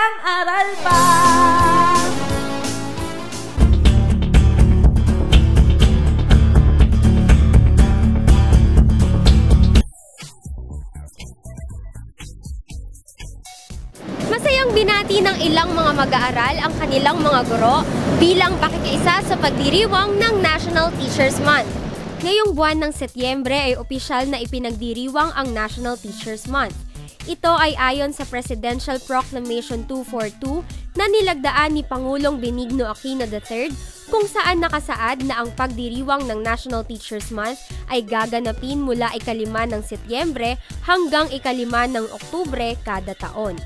lang, aral pa. Masayang binati ng ilang mga mag-aaral ang kanilang mga guro bilang pakikiisa sa pagdiriwang ng National Teachers Month. Ngayong buwan ng Setyembre ay opisyal na ipinagdiriwang ang National Teachers Month. Ito ay ayon sa Presidential Proclamation 242 na nilagdaan ni Pangulong Benigno Aquino III, kung saan nakasaad na ang pagdiriwang ng National Teachers Month ay gaganapin mula ika-5 ng Setyembre hanggang ika-5 ng Oktubre kada taon.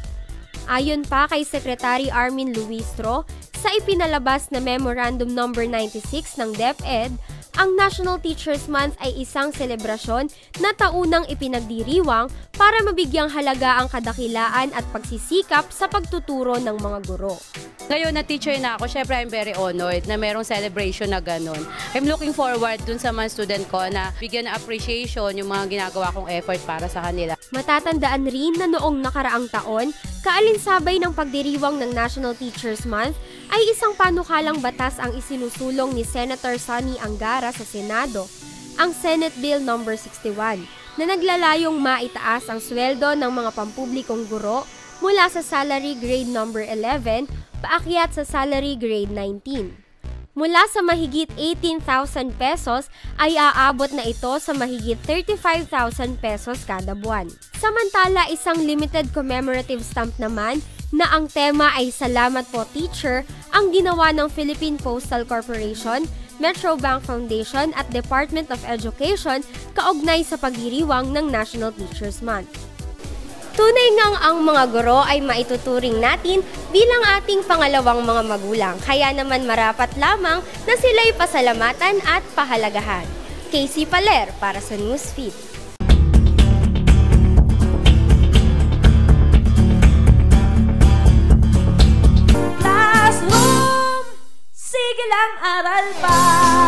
Ayon pa kay Secretary Armin Luistro, sa ipinalabas na Memorandum No. 96 ng DepEd, ang National Teachers Month ay isang selebrasyon na taunang ipinagdiriwang para mabigyang halaga ang kadakilaan at pagsisikap sa pagtuturo ng mga guro. Ngayon na teacher na ako, syempre I'm very honored na merong celebration na ganun. I'm looking forward dun sa mga student ko na bigyan ng appreciation yung mga ginagawa kong effort para sa kanila. Matatandaan rin na noong nakaraang taon, kaalinsabay ng pagdiriwang ng National Teachers Month ay isang panukalang batas ang isinusulong ni Senator Sonny Angara sa Senado, ang Senate Bill No. 61, na naglalayong maitaas ang sweldo ng mga pampublikong guro mula sa salary grade No. 11 paakyat sa salary grade 19. Mula sa mahigit 18,000 pesos ay aabot na ito sa mahigit 35,000 pesos kada buwan. Samantala, isang limited commemorative stamp naman na ang tema ay Salamat po Teacher ang ginawa ng Philippine Postal Corporation, Metro Bank Foundation at Department of Education kaugnay sa pagdiriwang ng National Teachers Month. Tunay ngang ang mga guro ay maituturing natin bilang ating pangalawang mga magulang, kaya naman marapat lamang na sila'y pasalamatan at pahalagahan. Casey Paler para sa Newsfeed. Classroom, sige lang, aral pa.